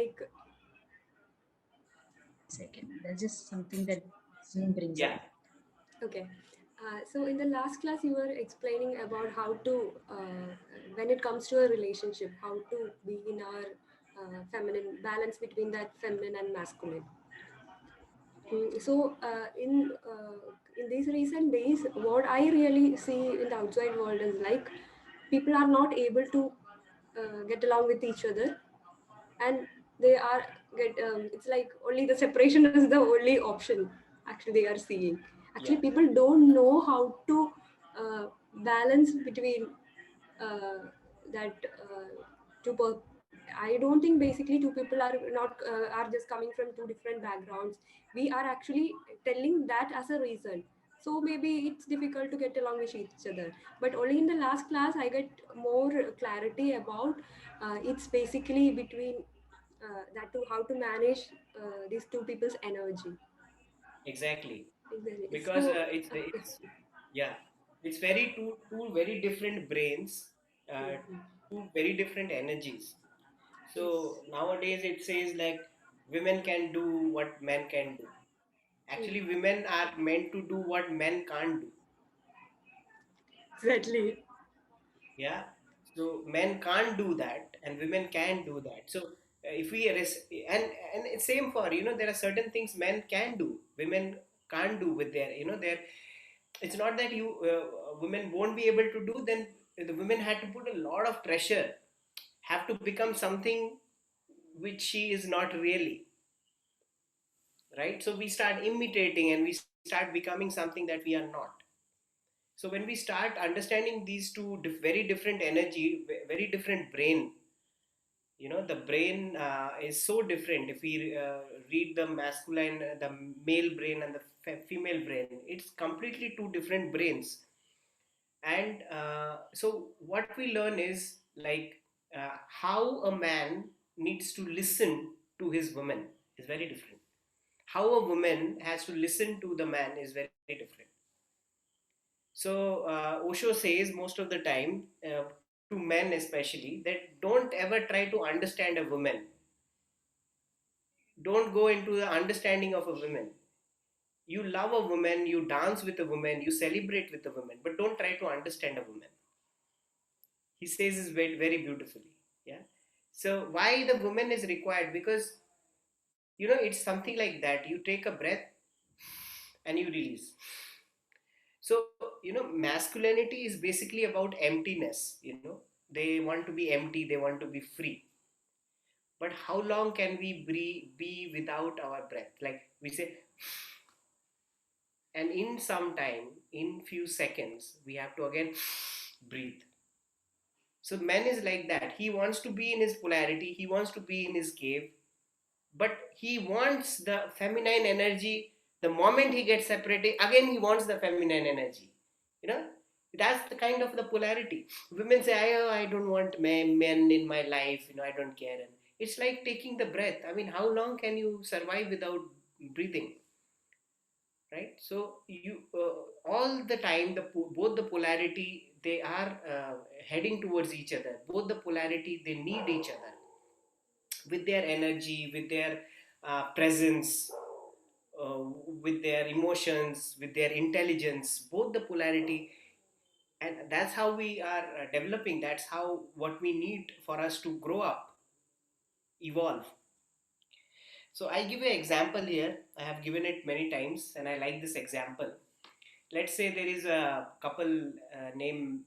like... Second, that's just something that Zoom brings up. Yeah, Okay. So in the last class, you were explaining about how to, when it comes to a relationship, how to be in our feminine balance between that feminine and masculine. So in these recent days, what I really see in the outside world is like people are not able to get along with each other, and they are get it's like only the separation is the only option actually they are seeing. Actually yeah, people don't know how to balance between uh, that two per- I don't think basically two people are not are just coming from two different backgrounds. We are actually telling that as a reason, so maybe it's difficult to get along with each other. But only in the last class I get more clarity about it's basically between that to how to manage these two people's energy. exactly. Exactly. Because So it's yeah, it's two very different brains, uh, mhm. two very different energies. Yes. So nowadays it says like women can do what men can do. Actually, Mm. women are meant to do what men can't do. Exactly. Yeah. So men can't do that, and women can do that. So if we and it's same for, there are certain things men can do, women can't do with their. It's not that women won't be able to do. Then the women had to put a lot of pressure, have to become something which she is not really, right? So we start imitating and we start becoming something that we are not. So when we start understanding these two very different energy, very different brain, the brain is so different. If we read the masculine, the male brain and the female brain, it's completely two different brains. And so what we learn is like how a man needs to listen to his woman is very different. How a woman has to listen to the man is very different. So Osho says most of the time, to men especially, that don't ever try to understand a woman. Don't go into the understanding of a woman. You love a woman, you dance with a woman, you celebrate with a woman, but don't try to understand a woman. He says this very, very beautifully. Yeah. So why the woman is required? Because it's something like that. You take a breath and you release. So masculinity is basically about emptiness. They want to be empty, they want to be free. But how long can we be without our breath? Like we say, and in some time, in few seconds, we have to again breathe. So man is like that. He wants to be in his polarity, he wants to be in his cave, but he wants the feminine energy. The moment he gets separated, again he wants the feminine energy. You know, that's the kind of the polarity. Women say, I don't want men in my life, I don't care. And it's like taking the breath. I mean, how long can you survive without breathing? Right? So you all the time, both the polarity, they are heading towards each other. Both the polarity, they need each other with their energy, with their presence, uh, with their emotions, with their intelligence, both the polarity. And that's how we are developing. That's how what we need for us to grow up, evolve. So I give you an example here. I have given it many times and I like this example. Let's say there is a couple named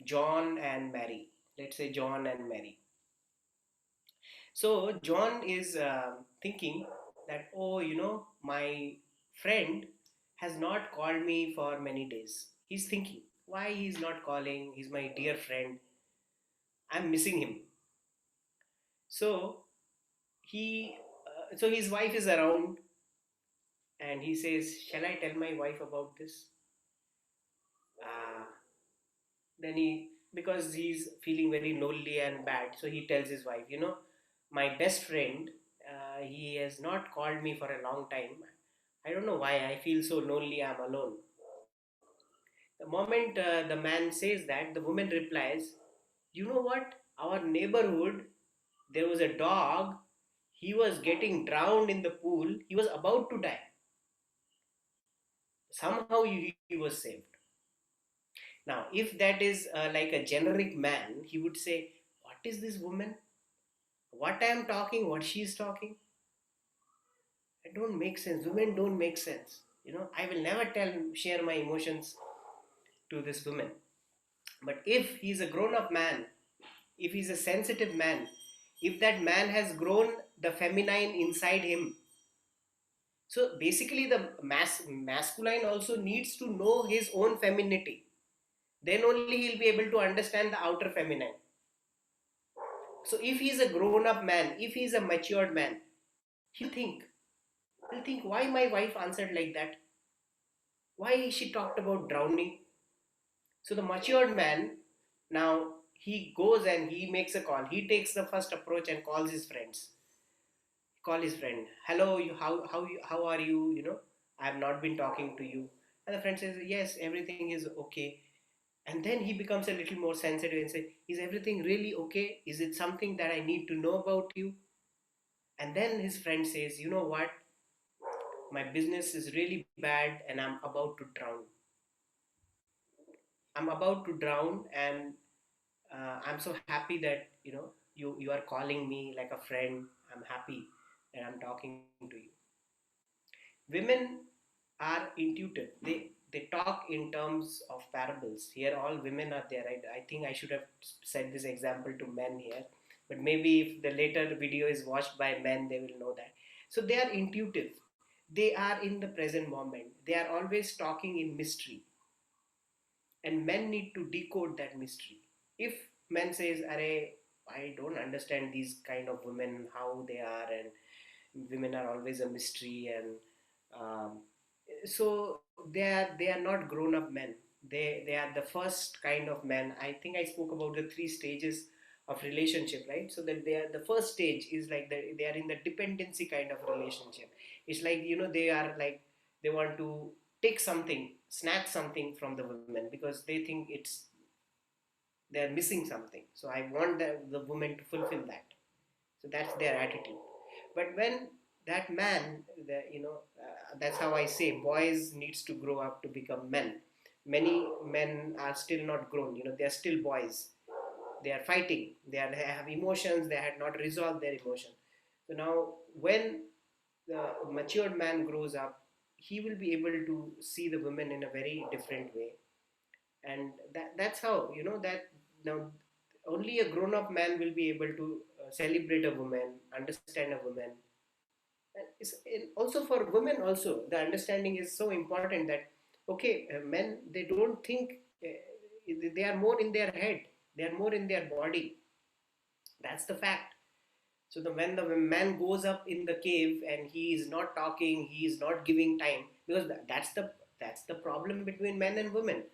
John and Mary. Let's say John and Mary. So John is thinking that, oh, my friend has not called me for many days. He's thinking, why he's not calling? He's my dear friend. I'm missing him. So so his wife is around, and he says, "Shall I tell my wife about this?" Uh, then because he's feeling very lonely and bad, so he tells his wife, my best friend, he has not called me for a long time. I don't know why. I feel so lonely. I'm alone. The moment the man says that, the woman replies, "You know what? Our neighborhood, there was a dog. He was getting drowned in the pool. He was about to die. Somehow he was saved. Now, if that is like a generic man, he would say, "What is this woman? What I am talking, what she is talking? It don't make sense. Women don't make sense. I will never share my emotions to this woman." But if he's a grown-up man, if he's a sensitive man, if that man has grown the feminine inside him, so basically the masculine also needs to know his own femininity. Then only he'll be able to understand the outer feminine. So if he's a grown-up man, if he's a matured man, he'll think, why my wife answered like that? Why she talked about drowning? So the matured man, now he goes and he makes a call. He takes the first approach and calls his friends. Call his friend. Hello, how are you? I have not been talking to you. And the friend says, yes, everything is okay. And then he becomes a little more sensitive and say, is everything really okay? Is it something that I need to know about you? And then his friend says, you know what? My business is really bad and I'm about to drown. I'm about to drown, and I'm so happy that you are calling me like a friend. I'm happy that I'm talking to you. Women are intuitive. They talk in terms of parables. Here all women are there. I think I should have said this example to men here, but maybe if the later video is watched by men, they will know that. So they are intuitive. They are in the present moment. They are always talking in mystery, and men need to decode that mystery. If men says, "Arey, I don't understand these kind of women, how they are, and women are always a mystery," and um, so they are not grown up men. They are the first kind of men. I think I spoke about the three stages of relationship, right? So that they are the first stage is like they are in the dependency kind of relationship. It's like they are like they want to take something, snatch something from the woman because they think they're missing something. So I want the woman to fulfill that. So that's their attitude. But when that man, that's how I say boys needs to grow up to become men. Many men are still not grown. They are still boys. They are fighting. They have emotions. They had not resolved their emotion. So now, when the matured man grows up, he will be able to see the women in a very different way, and that's how that now only a grown-up man will be able to celebrate a woman, understand a woman. And also for women also, the understanding is so important that okay, men, they don't think, they are more in their head, they are more in their body. That's the fact. So when the man goes up in the cave and he is not talking, he is not giving time, because that's the problem between men and women.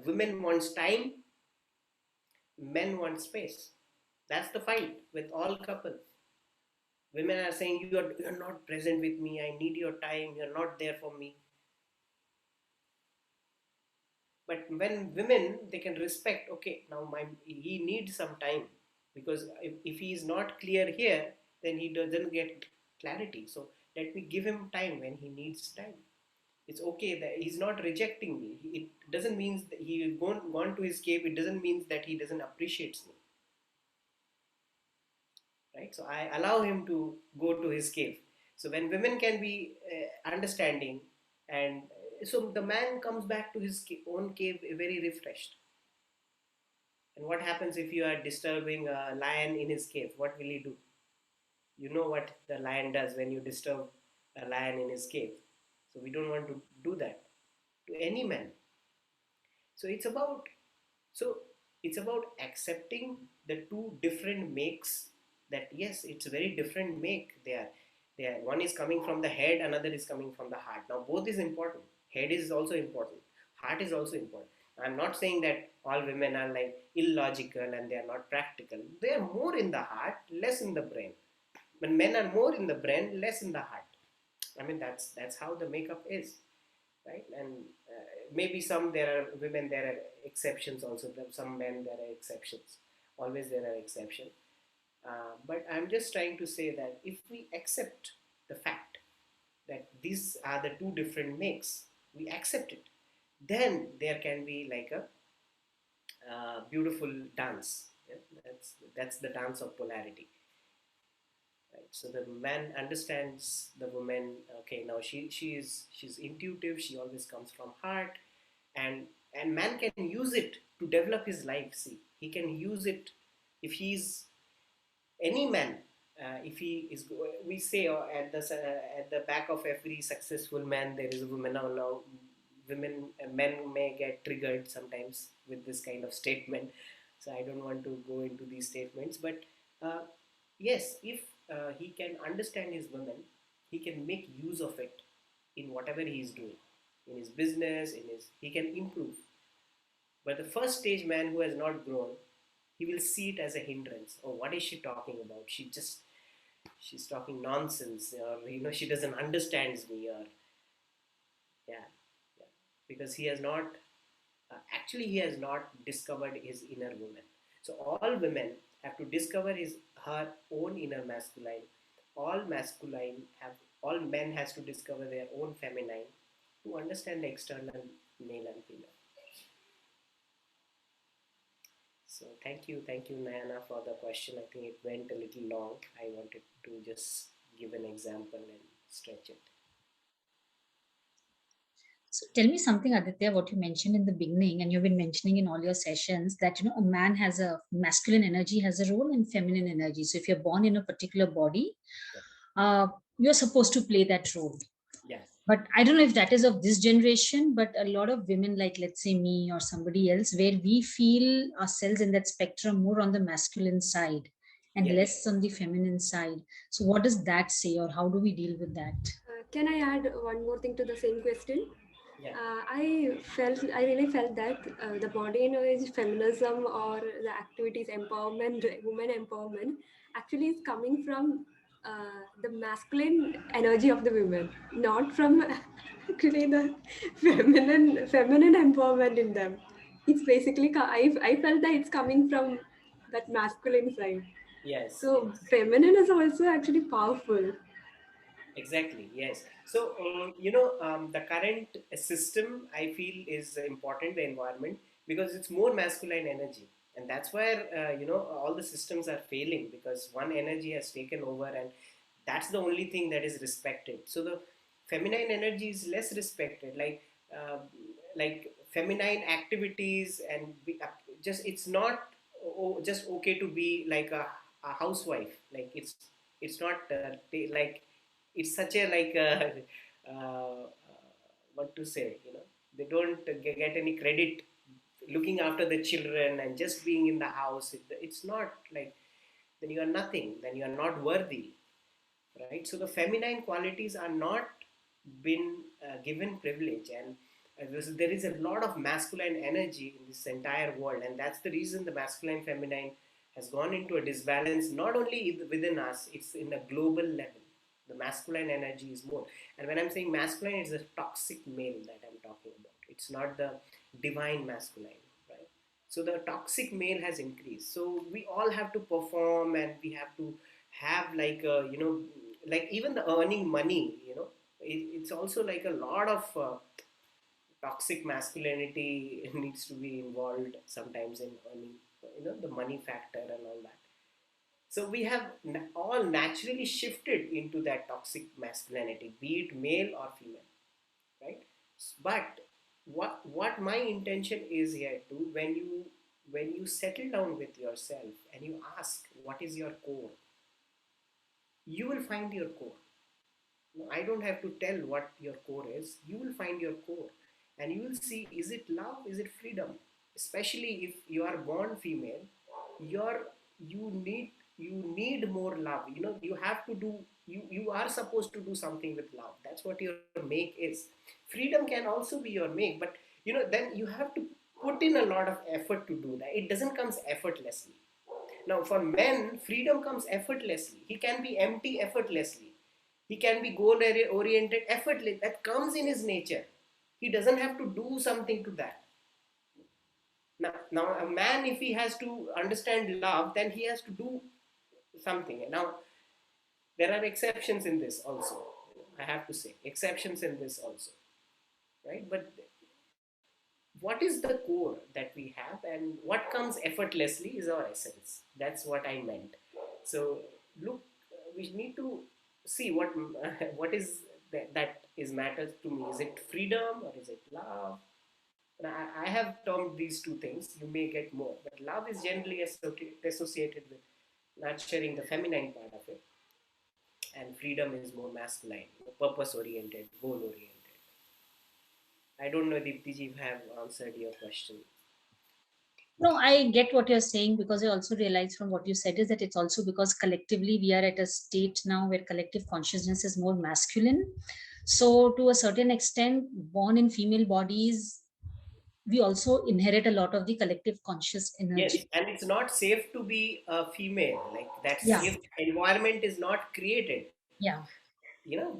Women wants time, men want space. That's the fight with all couples. Women are saying, you're not present with me, I need your time, you're not there for me. But when women, they can respect, okay, now he needs some time, because if he is not clear here, then he doesn't get clarity. So let me give him time when he needs time. It's okay that he's not rejecting me. It doesn't mean that he has gone to his cave. It doesn't mean that he doesn't appreciate me, right? So I allow him to go to his cave. So when women can be understanding, and so the man comes back to his own cave very refreshed. And what happens if you are disturbing a lion in his cave? What will he do? You know what the lion does when you disturb a lion in his cave. So we don't want to do that to any man. So so it's about accepting the two different makes. That yes, it's a very different make. They are one is coming from the head, another is coming from the heart. Now both is important. Head is also important. Heart is also important. I'm not saying that all women are like illogical and they are not practical. They are more in the heart, less in the brain. But men are more in the brain, less in the heart. I mean, that's how the makeup is, right? And maybe there are women, there are exceptions also. Some men, there are exceptions. Always there are exceptions. But I'm just trying to say that if we accept the fact that these are the two different makes, we accept it, then there can be like a beautiful dance. Yeah? That's the dance of polarity. Right? So the man understands the woman. Okay, now she's intuitive. She always comes from heart, and man can use it to develop his life. See, he can use it if he's any man. If he is, we say at the back of every successful man there is a woman. Now women, men may get triggered sometimes with this kind of statement, so I don't want to go into these statements. But uh, yes, if he can understand his woman, he can make use of it in whatever he is doing, in his business, in his, he can improve. But the first stage man who has not grown, he will see it as a hindrance. Oh, what is she talking about? She's talking nonsense, or she doesn't understands me, or yeah, yeah, because he has not actually he has not discovered his inner woman. So all women have to discover his her own inner masculine. All masculine have all men has to discover their own feminine to understand the external male and female. So thank you, Nayana, for the question. I think it went a little long. I wanted to just give an example and stretch it. So tell me something, Aditya, what you mentioned in the beginning, and you've been mentioning in all your sessions that a man has a masculine energy, has a role, and feminine energy. So if you're born in a particular body, Yeah. you're supposed to play that role. Yeah. But I don't know if that is of this generation, but a lot of women, like let's say me or somebody else, where we feel ourselves in that spectrum more on the masculine side and Yes. less on the feminine side. So what does that say, or how do we deal with that? Can I add one more thing to the same question? Yeah. I really felt that the body image feminism or the activities empowerment, women empowerment, actually is coming from the masculine energy of the women, not from actually the feminine empowerment in them. It's basically I felt that it's coming from that masculine side. Yes. So Yes. feminine is also actually powerful. Exactly, yes. So, the current system I feel is important, the environment, because it's more masculine energy. And that's where, all the systems are failing because one energy has taken over, and that's the only thing that is respected. So, the feminine energy is less respected. Like feminine activities, and just, it's not just okay to be like a housewife. Like, it's not like, it's such a like what to say, they don't get any credit looking after the children and just being in the house. It's not like, then you are nothing, then you are not worthy, right? So the feminine qualities are not been given privilege, and there is a lot of masculine energy in this entire world, and that's the reason the masculine feminine has gone into a disbalance, not only within us, it's in a global level. The masculine energy is more, and when I'm saying masculine, it's a toxic male that I'm talking about. It's not the divine masculine, right? So the toxic male has increased, so we all have to perform, and we have to have like like even the earning money, it's also like a lot of toxic masculinity needs to be involved sometimes in earning, the money factor and all that. So we have all naturally shifted into that toxic masculinity, be it male or female, right? But what my intention is here too, when you settle down with yourself and you ask what is your core, you will find your core. No, I don't have to tell what your core is. You will find your core, and you will see, is it love? Is it freedom? Especially if you are born female, you're you need more love. You have to do, you are supposed to do something with love. That's what your make is. Freedom can also be your make, but then you have to put in a lot of effort to do that. It doesn't come effortlessly. Now, for men, freedom comes effortlessly. He can be empty effortlessly. He can be goal oriented effortlessly. That comes in his nature. He doesn't have to do something to that. Now, a man, if he has to understand love, then he has to do something. And now there are exceptions in this also. I have to say exceptions in this also, right? But what is the core that we have, and what comes effortlessly is our essence. That's what I meant. So look, we need to see what what is that is matters to me. Is it freedom or is it love? And I have termed these two things. You may get more, but love is generally associated with nurturing the feminine part of it, and freedom is more masculine, purpose oriented, goal oriented. I don't know, Deeptiji, if I have answered your question. No, I get what you're saying, because I also realize from what you said is that it's also because collectively we are at a state now where collective consciousness is more masculine. So, to a certain extent, born in female bodies, we also inherit a lot of the collective conscious Yes, energy. and it's not safe to be a female. Like that Yeah, safe environment is not created, yeah.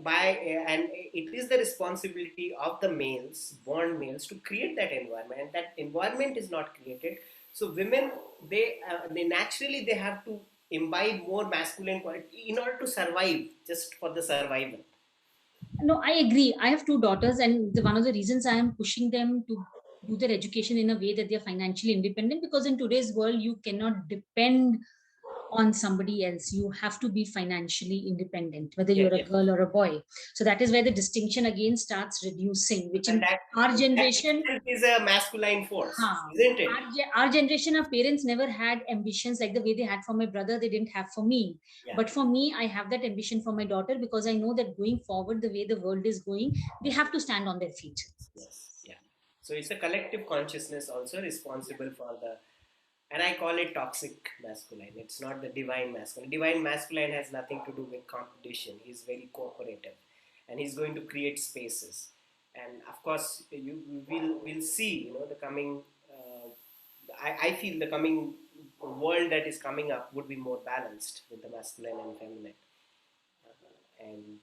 by and it is the responsibility of the males, born males, to create that environment. And that environment is not created. So women, they naturally they have to imbibe more masculine quality in order to survive, just for the survival. No, I agree. I have two daughters, and one of the reasons I am pushing them to do their education in a way that they are financially independent, because in today's world, you cannot depend on somebody else. You have to be financially independent, whether Yes, you're a yes. girl or a boy. So that is where the distinction again starts reducing, which And in our that generation, itself is a masculine force, huh, isn't it? our generation, our parents never had ambitions like the way they had for my brother, they didn't have for me. Yeah. But for me, I have that ambition for my daughter, because I know that going forward, the way the world is going, they have to stand on their feet. Yes, yeah. So it's a collective consciousness also responsible for the, and I call it toxic masculine. It's not the divine masculine. Divine masculine has nothing to do with competition. He's very cooperative, and he's going to create spaces. And of course, you will see, the coming. I feel the coming world that is coming up would be more balanced with the masculine and feminine, and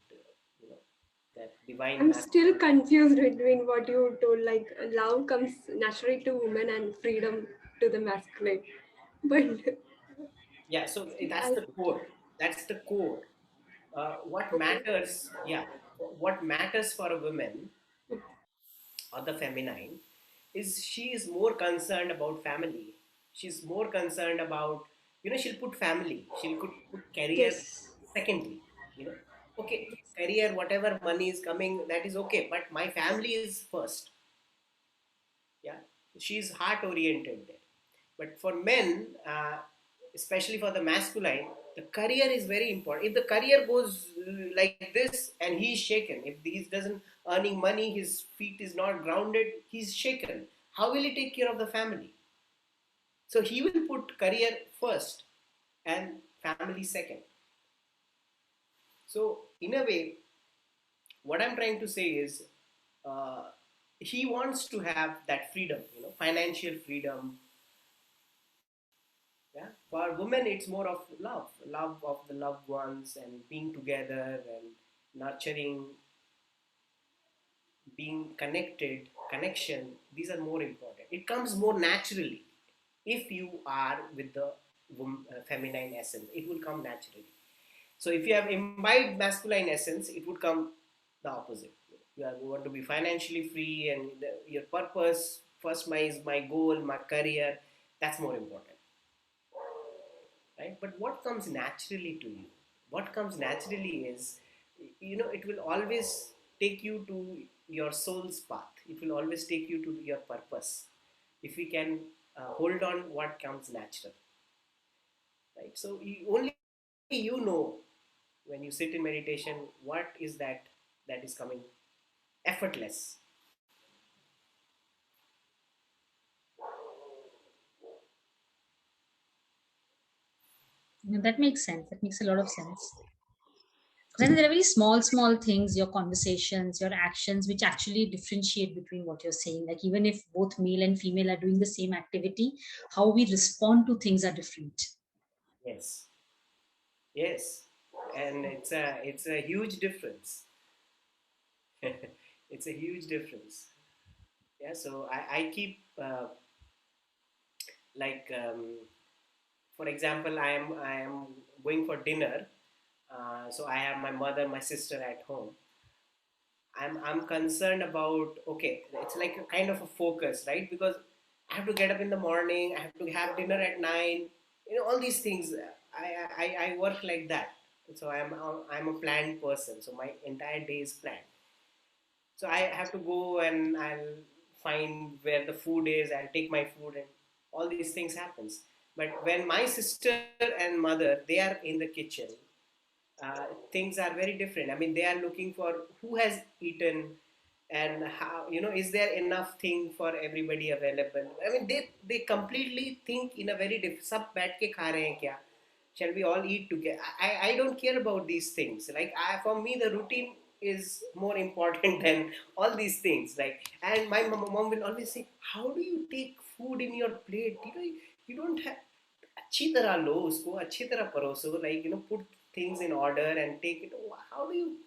that divine I'm still masculine. confused between what you told, like love comes naturally to women and freedom to the masculine. But Yeah, so that's I, the core. That's the core. What okay. matters, yeah, what matters for a woman or the feminine is she is more concerned about family. She's more concerned about, she'll put family, she'll put career Yes. secondly, you know. Okay, career, whatever money is coming, that is okay, but my family is first. Yeah, she's heart oriented there. But for men, especially for the masculine, the career is very important. If the career goes like this and he's shaken, if he doesn't earning money, his feet is not grounded, he's shaken. How will he take care of the family? So he will put career first and family second. So in a way, what I'm trying to say is, uh, he wants to have that freedom, financial freedom. Yeah, for women it's more of love of the loved ones, and being together and nurturing, being connected, connection. These are more important. It comes more naturally if you are with the feminine essence. It will come naturally. So if you have imbibed masculine essence, it would come the opposite. You want to be financially free, and your purpose first, my is my goal, my career. That's more important, right? But what comes naturally to you, what comes naturally is, it will always take you to your soul's path. It will always take you to your purpose, if we can hold on what comes natural, right? So only you know, when you sit in meditation, what is that is coming effortless. That makes sense. That makes a lot of sense. Then there are very small, small things, your conversations, your actions, which actually differentiate between what you're saying. Like even if both male and female are doing the same activity, how we respond to things are different. Yes, yes, and it's a huge difference. It's a huge difference. Yeah, so I keep like, for example, I am going for dinner, so I have my mother, my sister at home. I'm concerned about, okay, it's like a kind of a focus, right? Because I have to get up in the morning, I have to have dinner at 9, all these things. I work like that. So I'm a planned person. So my entire day is planned. So I have to go and I'll find where the food is. I'll take my food and all these things happens. But when my sister and mother, they are in the kitchen, things are very different. I mean, they are looking for who has eaten and how, is there enough thing for everybody available. I mean, they completely think in a very sab baith ke kha rahe hain kya, shall we all eat together. I don't care about these things. Like, for me the routine is more important than all these things. Like, and my mom will always say, how do you take food in your plate, you don't have, अच्छी तरह लो उसको, अच्छी तरह परोसो, like, put things in order and take it. How do you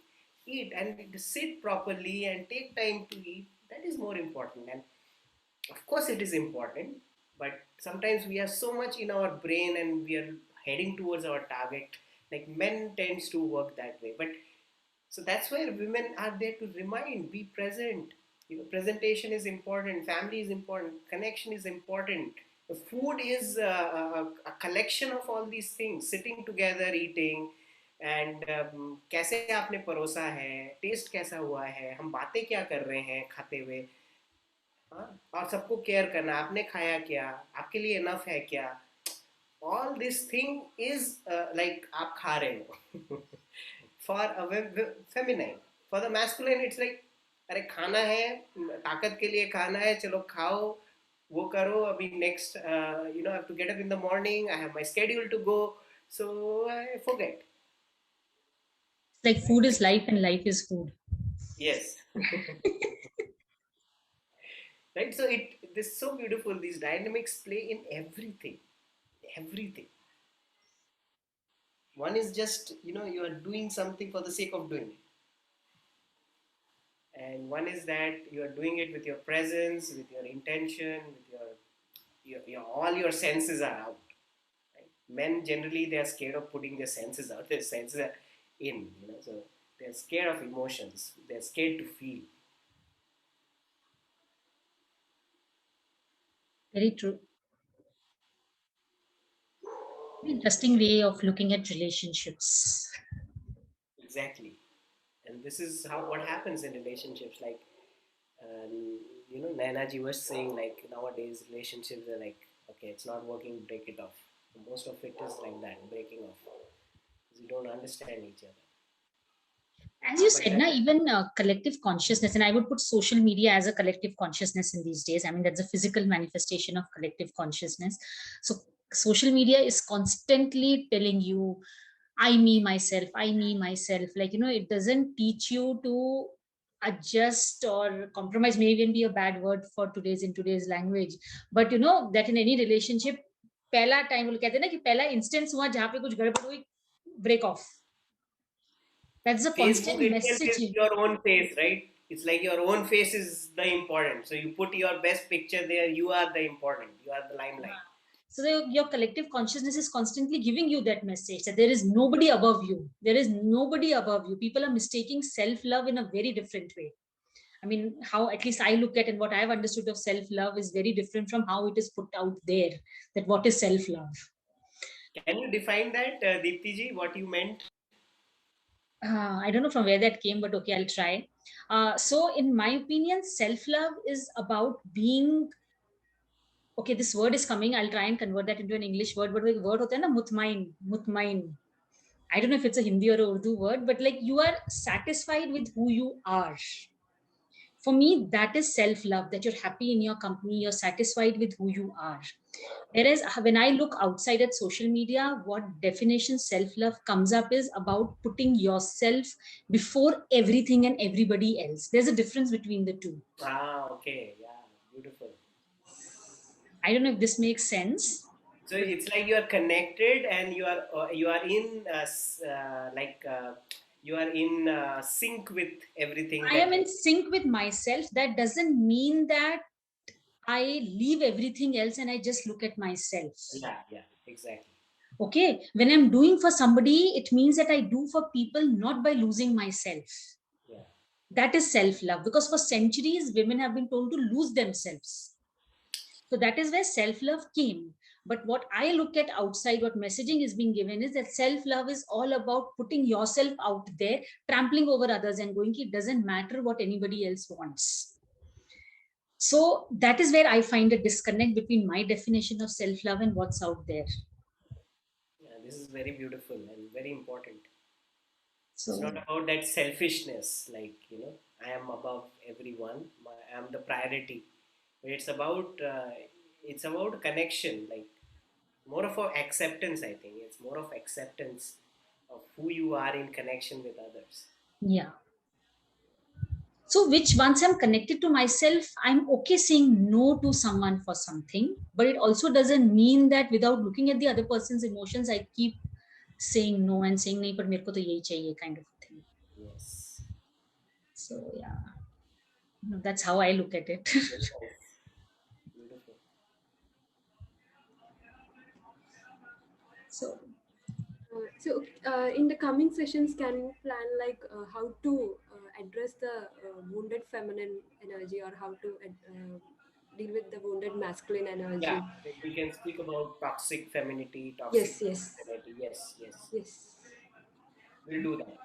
eat and sit properly and take time to eat? That is more important. And of course it is important, but sometimes we are so much in our brain and we are heading towards our target. Like, men tends to work that way. But so that's where women are there to remind, be present. Presentation is important, family is important, connection is important. The food is a collection of all these things, sitting together, eating, and कैसे आपने परोसा है, test कैसा हुआ है, हम बातें क्या कर रहे हैं खाते हुए, हाँ, और सबको केयर करना, आपने खाया क्या, आपके लिए इनफ है क्या, all this thing is like आप खा रहे हो. For a feminine. For the masculine, it's like, अरे खाना है, ताकत के लिए खाना है, चलो खाओ, वो करो, अभी next, I have to get up in the morning, I have my schedule to go, so I forget. It's like food Right? is life and life is food. Yes. Right. So this is so beautiful. These dynamics play in everything. Everything. One is just, you are doing something for the sake of doing it. And one is that you are doing it with your presence, with your intention, with your all your senses are out. Right? Men generally, they are scared of putting their senses out. Their senses are in, so they're scared of emotions. They're scared to feel. Very true. Interesting way of looking at relationships. Exactly. And this is what happens in relationships. Like, Naina ji was saying, like, nowadays relationships are like, okay, it's not working, break it off. Most of it is like that, breaking off, because you don't understand each other. As you But said, even collective consciousness, and I would put social media as a collective consciousness in these days. I mean, that's a physical manifestation of collective consciousness. So social media is constantly telling you, I, me, myself, I, me, myself. Like, it doesn't teach you to adjust or compromise, may even be a bad word for in today's language. But that in any relationship, पहला time वो कहते हैं ना कि पहला instance हुआ जहाँ पे कुछ गड़बड़ हुई, break off. That's a Facebook constant itself is messaging. your own face, right? It's like your own face is the important. So you put your best picture there, you are the important, you are the limelight. So your collective consciousness is constantly giving you that message that there is nobody above you. There is nobody above you. People are mistaking self-love in a very different way. I mean, how at least I look at and what I've understood of self-love is very different from how it is put out there, that what is self-love. Can you define that, Deepti ji, what you meant? I don't know from where that came, but okay, I'll try. So in my opinion, self-love is about being, okay, this word is coming. I'll try and convert that into an English word, but the word hota hai na, mutmain. I don't know if it's a Hindi or a Urdu word, but like you are satisfied with who you are. For me, that is self-love, that you're happy in your company, you're satisfied with who you are. Whereas when I look outside at social media, what definition self-love comes up is about putting yourself before everything and everybody else. There's a difference between the two. Okay, yeah, beautiful. I don't know if this makes sense. So it's like you are connected and you are in you are in sync with everything I am that. in sync with myself. That doesn't mean that I leave everything else and I just look at myself. Yeah, exactly. Okay, when I'm doing for somebody, it means that I do for people not by losing myself. Yeah. That is self love, because for centuries women have been told to lose themselves. So that is where self love came. But what I look at outside, what messaging is being given is that self love is all about putting yourself out there, trampling over others, and going, it doesn't matter what anybody else wants. So that is where I find a disconnect between my definition of self love and what's out there. Yeah, this is very beautiful and very important. It's So not about that selfishness, like, I am above everyone, I am the priority. But it's about connection, like more of a acceptance. I think it's more of acceptance of who you are in connection with others. yeah. So, which once I'm connected to myself, I'm okay saying no to someone for something, but it also doesn't mean that without looking at the other person's emotions, I keep saying no and saying, nahi, par mere ko to yahi chahiye, kind of thing. Yes. So, yeah, that's how I look at it. Very nice. Beautiful. So, In the coming sessions, can you plan like how to address the wounded feminine energy, or how to deal with the wounded masculine Yeah, energy? we can speak about toxic femininity, toxic Yes, yes, masculinity. Yes, yes, yes. we'll do that.